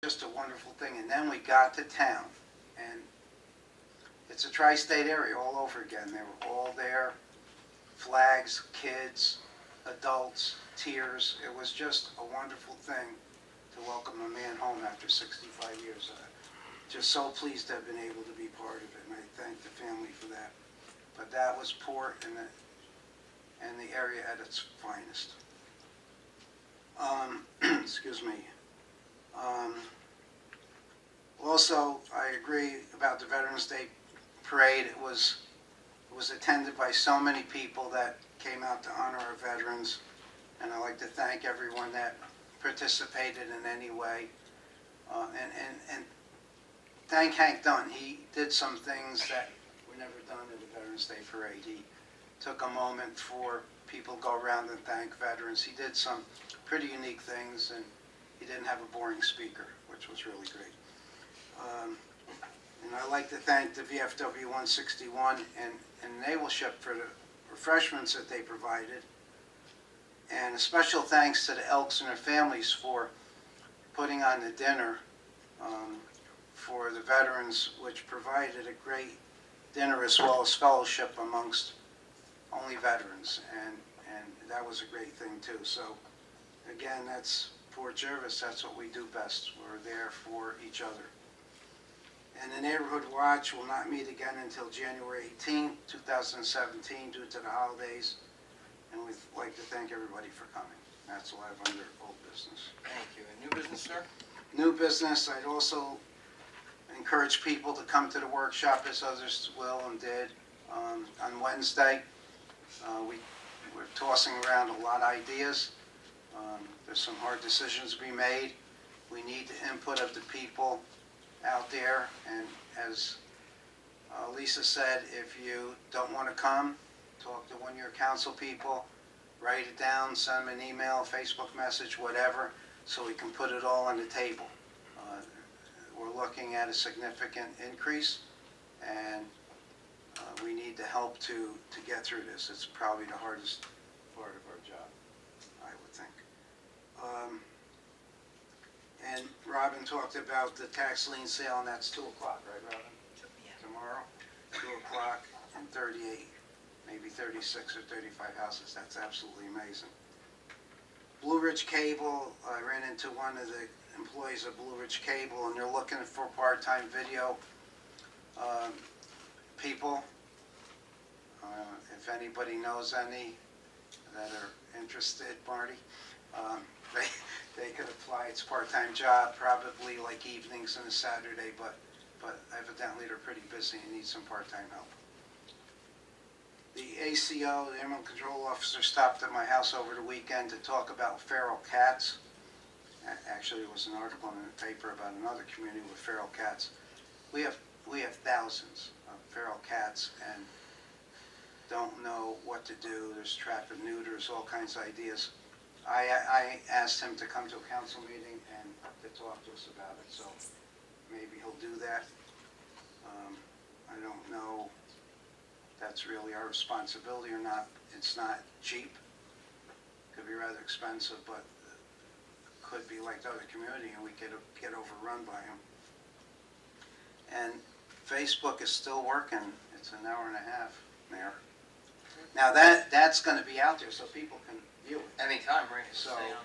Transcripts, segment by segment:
just a wonderful thing. And then we got to town, and it's a tri-state area all over again. They were all there, flags, kids, adults, tears. It was just a wonderful thing to welcome a man home after 65 years. Just so pleased to have been able to be part of it, and I thank the family for that. But that was Port and the area at its finest. Excuse me. Also, I agree about the Veterans Day Parade. It was attended by so many people that came out to honor our veterans, and I'd like to thank everyone that participated in any way, and thank Hank Dunn. He did some things that were never done at the Veterans Day Parade. He took a moment for people to go around and thank veterans. He did some pretty unique things, and he didn't have a boring speaker, which was really great. And I'd like to thank the VFW 161 and Naval Ship for the refreshments that they provided. And a special thanks to the Elks and their families for putting on the dinner for the veterans, which provided a great dinner as well as fellowship amongst only veterans. And that was a great thing too. So again, that's Fort Jervis. That's what we do best. We're there for each other. And the Neighborhood Watch will not meet again until January 18th, 2017 due to the holidays. And we'd like to thank everybody for coming. That's all I have under old business. Thank you. And new business, sir? New business, I'd also encourage people to come to the workshop as others will and did on Wednesday. We're tossing around a lot of ideas. There's some hard decisions to be made. We need the input of the people out there, and as Lisa said, if you don't want to come, talk to one of your council people, write it down, send them an email, Facebook message, whatever, so we can put it all on the table. We're looking at a significant increase, and we need the help to get through this. It's probably the hardest part of our job, I would think. And Robin talked about the tax lien sale, and that's 2 o'clock, right, Robin? Yeah. Tomorrow, 2 o'clock, and 38, maybe 36 or 35 houses. That's absolutely amazing. Blue Ridge Cable, I ran into one of the employees of Blue Ridge Cable, and they're looking for part-time video people. If anybody knows any that are interested, Marty, they could apply. It's a part-time job, probably like evenings and a Saturday, but evidently they're pretty busy and need some part-time help. The ACO, the Animal Control Officer, stopped at my house over the weekend to talk about feral cats. Actually, there was an article in the paper about another community with feral cats. We have thousands of feral cats and don't know what to do. There's trap and neuters, all kinds of ideas. I asked him to come to a council meeting and to talk to us about it, so maybe he'll do that. I don't know if that's really our responsibility or not. It's not cheap. Could be rather expensive, but could be like the other community and we could get overrun by them. And Facebook is still working. It's an hour and a half there. Now that's going to be out there so people can view it. Anytime, right?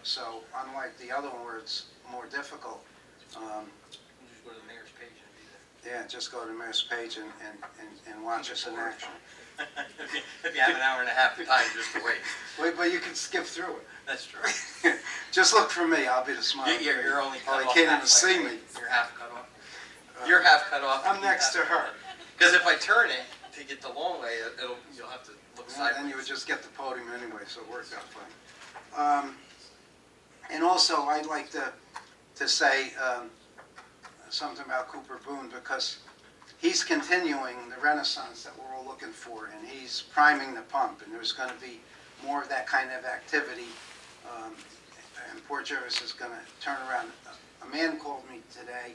So unlike the other one where it's more difficult, You just go to the mayor's page and be there. yeah, just go to the mayor's page and watch us in action. If you have an hour and a half of time just to wait. Wait, but you can skip through it. That's true. Just look for me. I'll be the smile. You're only cut Oh, off. you can't even halfway. see me. You're half cut off. You're half cut off. I'm next to her. Because if I turn it to get the long way, you'll have to look And sideways. then you would just get the podium anyway, so it worked out fine. And also, I'd like to say something about Cooper Boone, because he's continuing the renaissance that we're all looking for, and he's priming the pump, and there's going to be more of that kind of activity, and Port Jervis is going to turn around. A man called me today.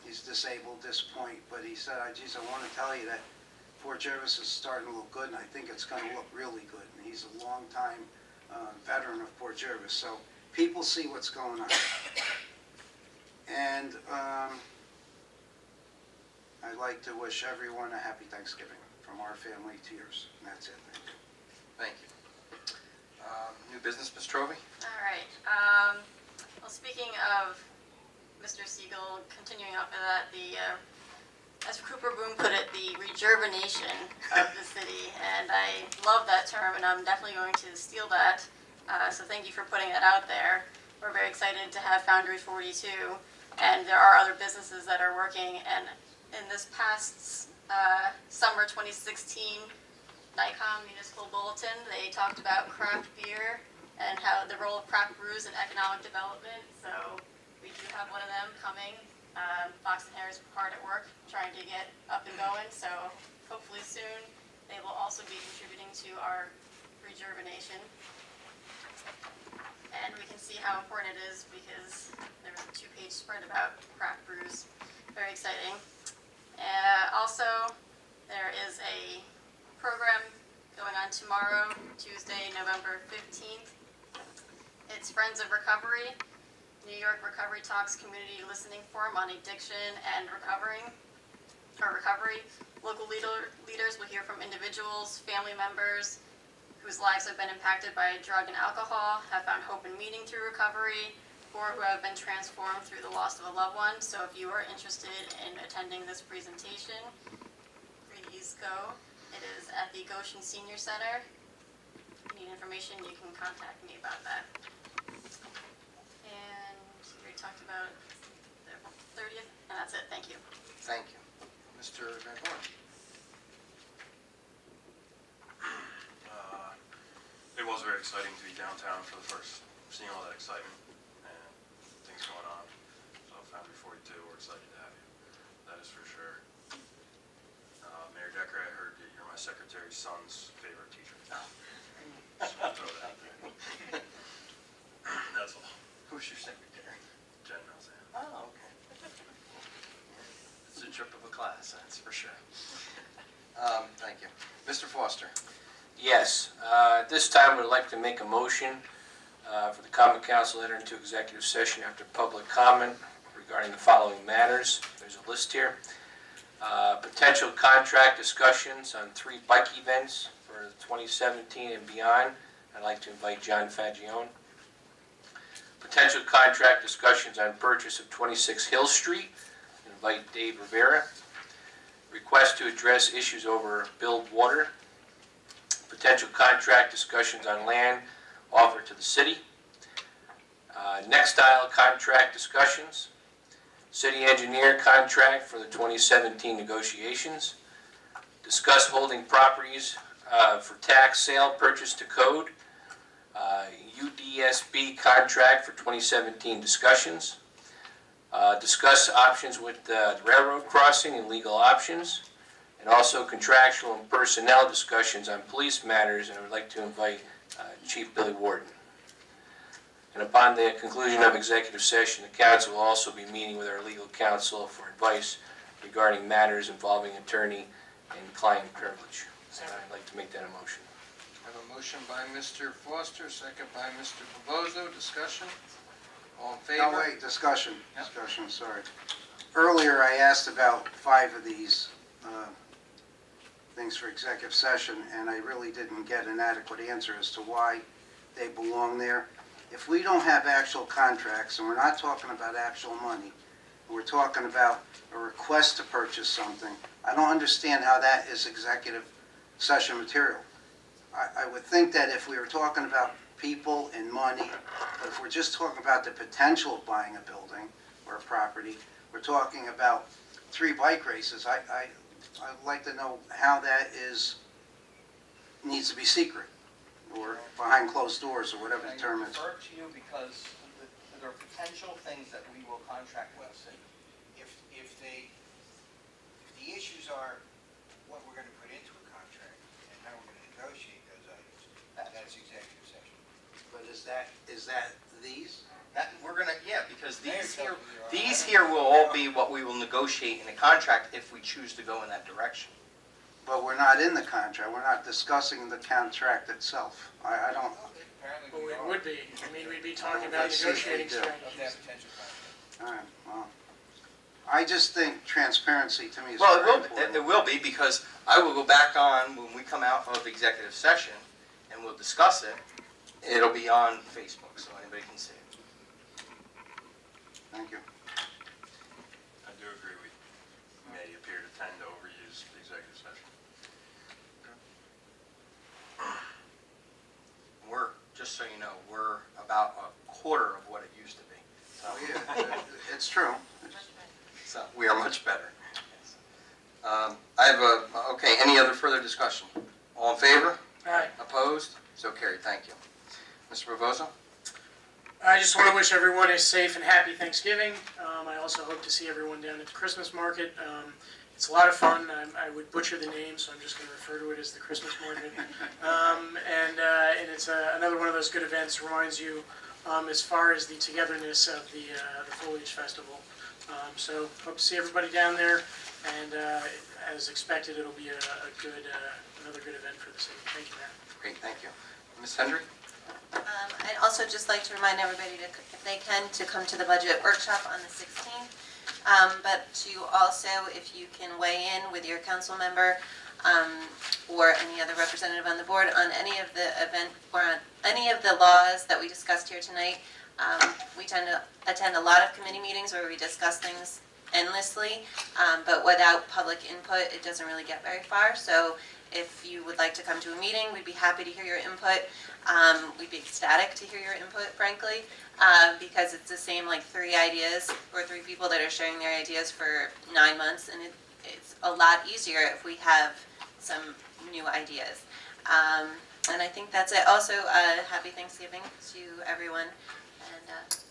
He's disabled at this point, but he said, geez, I want to tell you that Fort Jervis is starting to look good, and I think it's going to look really good. And he's a long-time veteran of Port Jervis, so people see what's going on. I'd like to wish everyone a happy Thanksgiving from our family to yours. And that's it. Thank you. Thank you. New business, Ms. Trovey? All right. Well, speaking of Mr. Siegel, continuing off of that, as Cooper Boone put it, the rejuvenation of the city, and I love that term, and I'm definitely going to steal that. So thank you for putting that out there. We're very excited to have Foundry 42, and there are other businesses that are working. And in this past summer 2016 NICOM Municipal Bulletin, they talked about craft beer and how the role of craft brews in economic development. So we do have one of them coming. Fox and Hare is hard at work trying to get up and going. So hopefully soon they will also be contributing to our rejuvenation. And we can see how important it is because there was a 2-page spread about craft brews. Very exciting. Also, there is a program going on tomorrow, Tuesday, November 15th. It's Friends of Recovery, New York Recovery Talks Community Listening Forum on Addiction and Recovery. Local leaders will hear from individuals, family members whose lives have been impacted by drug and alcohol, have found hope in meaning through recovery, or who have been transformed through the loss of a loved one. So if you are interested in attending this presentation, please go. It is at the Goshen Senior Center. If you need information, you can contact me about that. And we already talked about the 30th, and that's it. Thank you. Thank you. Mr. Van Horn? It was very exciting to be downtown for the first, seeing all that excitement and things going on. So Foundry 42, we're excited to have you. That is for sure. Mayor Decker, I heard that you're my secretary's son's favorite teacher. Just want to throw that out there. That's all. Who's your secretary? Jen Malzahn. Oh, okay. It's a trip of a class, that's for sure. Thank you. Mr. Foster? Yes. At this time, we'd like to make a motion for the Common Council to enter into executive session after public comment regarding the following matters. There's a list here. Potential contract discussions on 3 bike events for 2017 and beyond. I'd like to invite John Fagione. Potential contract discussions on purchase of 26 Hill Street. Invite Dave Rivera. Request to address issues over billed water. Potential contract discussions on land offered to the city. Nextile contract discussions. City engineer contract for the 2017 negotiations. Discuss holding properties for tax sale purchase to code. UDSB contract for 2017 discussions. Discuss options with the railroad crossing and legal options. And also contractual and personnel discussions on police matters, and I would like to invite Chief Billy Warden. And upon the conclusion of executive session, the council will also be meeting with our legal counsel for advice regarding matters involving attorney and client privilege. So I'd like to make that a motion. I have a motion by Mr. Foster, second by Mr. Bobozo. Discussion? All in favor? No, wait, discussion, Yep. discussion, sorry. Earlier, I asked about 5 of these things for executive session, and I really didn't get an adequate answer as to why they belong there. If we don't have actual contracts, and we're not talking about actual money, we're talking about a request to purchase something, I don't understand how that is executive session material. I would think that if we were talking about people and money, but if we're just talking about the potential of buying a building or a property, we're talking about 3 bike races, I'd like to know how that needs to be secret, or behind closed doors, or whatever the term is. I refer to you because there are potential things that we will contract with the city. If the issues are what we're gonna put into a contract and how we're gonna negotiate those items, that's executive session. But is that these? That, we're gonna, yeah, because Mayor tells me you're all these right. here will all be what we will negotiate in a contract if we choose to go in that direction. But we're not in the contract, we're not discussing the contract itself. I don't, Apparently Well, we we are. would be. I mean, we'd be talking I about see if we negotiating do. Of strategies. that potential contract. all right, well, I just think transparency to me is Well, very important. it will be, because I will go back on, when we come out of executive session, and we'll discuss it, it'll be on Facebook, so anybody can see it. Thank you. I do agree we may appear to tend to overuse the executive session. We're, just so you know, we're about a quarter of what it used to be. So, Oh, yeah, it's true. so we are much better. I have okay, any other further discussion? All in favor? Aye. Opposed? So carried, thank you. Mr. Rebozo? I just want to wish everyone a safe and happy Thanksgiving. I also hope to see everyone down at the Christmas market. It's a lot of fun. I would butcher the name, so I'm just going to refer to it as the Christmas market. And it's another one of those good events. Reminds you, as far as the togetherness of the Foliage Festival. So hope to see everybody down there. And as expected, it'll be another good event for the city. Thank you, Mayor. Great, thank you. Ms. Hendry? I'd also just like to remind everybody to, if they can, to come to the budget workshop on the 16th. But to also, if you can weigh in with your council member or any other representative on the board on any of the event or on any of the laws that we discussed here tonight. We tend to attend a lot of committee meetings where we discuss things endlessly, but without public input, it doesn't really get very far. So if you would like to come to a meeting, we'd be happy to hear your input. We'd be ecstatic to hear your input, frankly, because it's the same like three people that are sharing their ideas for 9 months, and it's a lot easier if we have some new ideas. And I think that's it. Also, happy Thanksgiving to everyone, and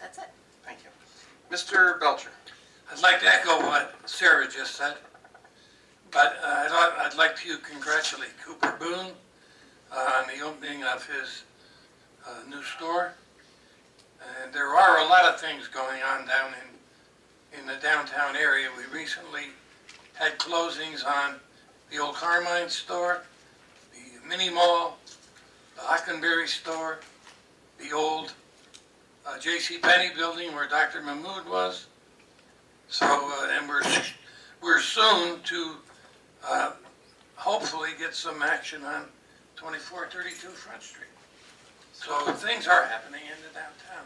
that's it. Thank you. Mr. Belcher? I'd like to echo what Sarah just said, but I'd like to congratulate Cooper Boone on the opening of his new store. And there are a lot of things going on down in the downtown area. We recently had closings on the old Carmine store, the mini mall, the Hockenberry store, the old J.C. Penney building where Dr. Mahmood was. So, and we're soon to hopefully get some action on 2432 Front Street. So things are happening in the downtown.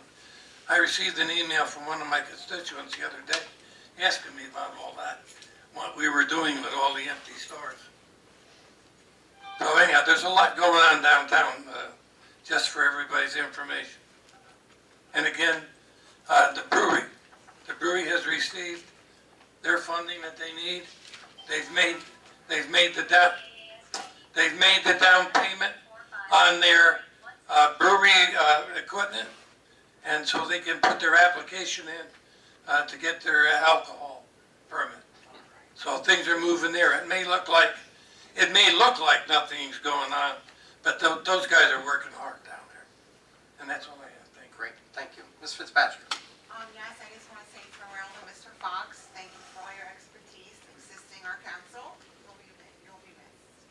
I received an email from one of my constituents the other day asking me about all that, what we were doing with all the empty stores. So anyhow, there's a lot going on downtown, just for everybody's information. And again, the brewery has received their funding that they need. They've made the down payment on their brewery equipment, and so they can put their application in to get their alcohol permit. So things are moving there. It may look like nothing's going on, but those guys are working hard down there, and that's all I have. Thank you. Great, thank you. Ms. Fitzpatrick? Yes, I just want to say farewell to Mr. Fox. Thank you for all your expertise assisting our council. You'll be missed.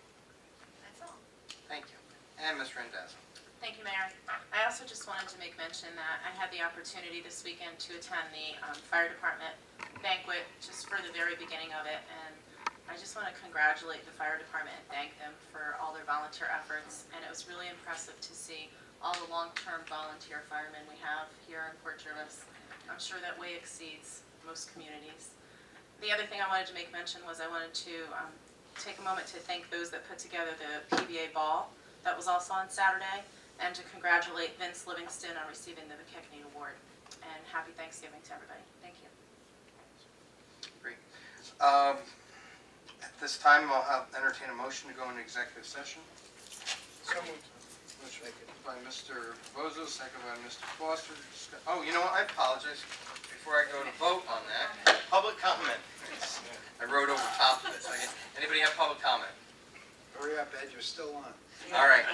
That's all. Thank you. And Ms. Randazzo? Thank you, Mayor. I also just wanted to make mention that I had the opportunity this weekend to attend the fire department banquet just for the very beginning of it, and I just want to congratulate the fire department and thank them for all their volunteer efforts, and it was really impressive to see all the long-term volunteer firemen we have here in Port Jervis. I'm sure that way exceeds most communities. The other thing I wanted to make mention was I wanted to take a moment to thank those that put together the PBA ball that was also on Saturday, and to congratulate Vince Livingston on receiving the McKechnie Award. And happy Thanksgiving to everybody. Thank you. Great. At this time, I'll entertain a motion to go into executive session. So moved. Motion by Mr. Bozo, second by Mr. Foster. Oh, you know what, I apologize. Before I go to vote on that, public comment. I wrote over top of it. So anybody have public comment? Hurry up, Ed, you're still on. All right.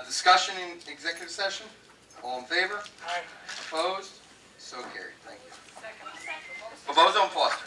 Discussion in executive session? All in favor? Aye. Opposed? So carried. Thank you. Bozo and Foster.